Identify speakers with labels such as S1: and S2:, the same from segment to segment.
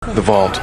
S1: The vault.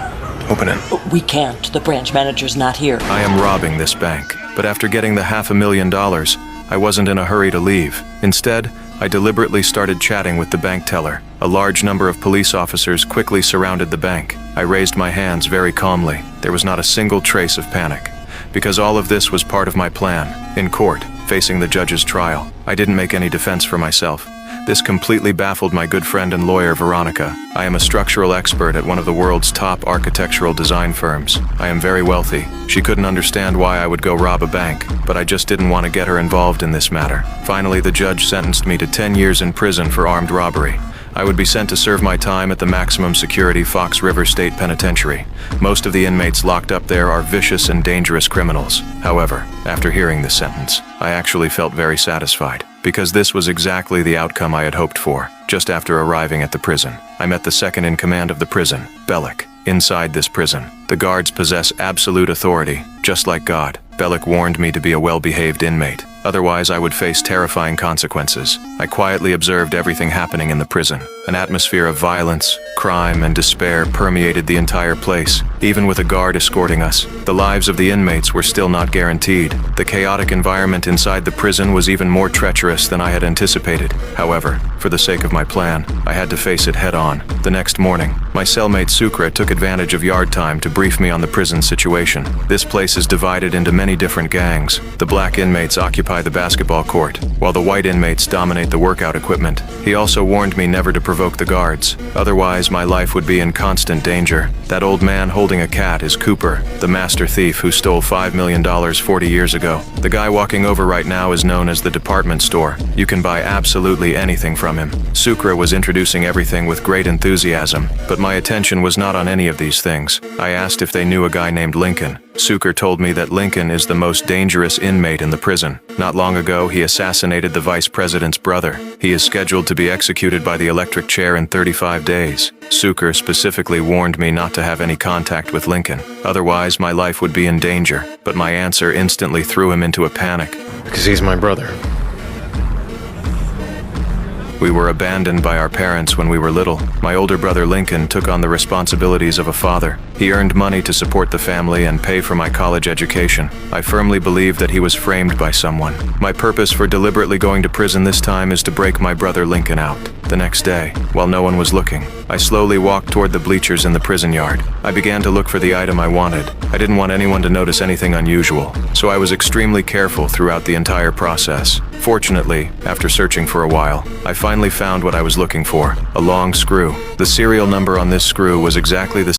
S1: Open it.
S2: We can't. The branch manager's not here.
S3: I am robbing this bank, but after getting the $500,000, I wasn't in a hurry to leave. Instead, I deliberately started chatting with the bank teller. A large number of police officers quickly surrounded the bank. I raised my hands very calmly. There was not a single trace of panic, because all of this was part of my plan. In court, facing the judge's trial, I didn't make any defense for myself. This completely baffled my good friend and lawyer, Veronica. I am a structural expert at one of the world's top architectural design firms. I am very wealthy. She couldn't understand why I would go rob a bank, but I just didn't want to get her involved in this matter. Finally, the judge sentenced me to 10 years in prison for armed robbery. I would be sent to serve my time at the maximum security Fox River State Penitentiary. Most of the inmates locked up there are vicious and dangerous criminals. However, after hearing this sentence, I actually felt very satisfied, because this was exactly the outcome I had hoped for. Just after arriving at the prison, I met the second in command of the prison, Bellick. Inside this prison, the guards possess absolute authority, just like God. Bellick warned me to be a well-behaved inmate. Otherwise, I would face terrifying consequences. I quietly observed everything happening in the prison. An atmosphere of violence, crime, and despair permeated the entire place. Even with a guard escorting us, the lives of the inmates were still not guaranteed. The chaotic environment inside the prison was even more treacherous than I had anticipated. However, for the sake of my plan, I had to face it head-on. The next morning, my cellmate Sukra took advantage of yard time to brief me on the prison situation. This place is divided into many different gangs. The black inmates occupy the basketball court, while the white inmates dominate the workout equipment. He also warned me never to provoke the guards, otherwise my life would be in constant danger. That old man holding a cat is Cooper, the master thief who stole $5 million 40 years ago. The guy walking over right now is known as the department store. You can buy absolutely anything from him. Sukra was introducing everything with great enthusiasm, but my attention was not on any of these things. I asked if they knew a guy named Lincoln. Sukra told me that Lincoln is the most dangerous inmate in the prison. Not long ago, he assassinated the vice president's brother. He is scheduled to be executed by the electric chair in 35 days. Sukra specifically warned me not to have any contact with Lincoln. Otherwise, my life would be in danger. But my answer instantly threw him into a panic.
S1: Because he's my brother.
S3: We were abandoned by our parents when we were little. My older brother Lincoln took on the responsibilities of a father. He earned money to support the family and pay for my college education. I firmly believe that he was framed by someone. My purpose for deliberately going to prison this time is to break my brother Lincoln out. The next day, while no one was looking, I slowly walked toward the bleachers in the prison yard. I began to look for the item I wanted. I didn't want anyone to notice anything unusual, so I was extremely careful throughout the entire process. Fortunately, after searching for a while, I finally found what I was looking for, a long screw. The serial number on this screw was exactly the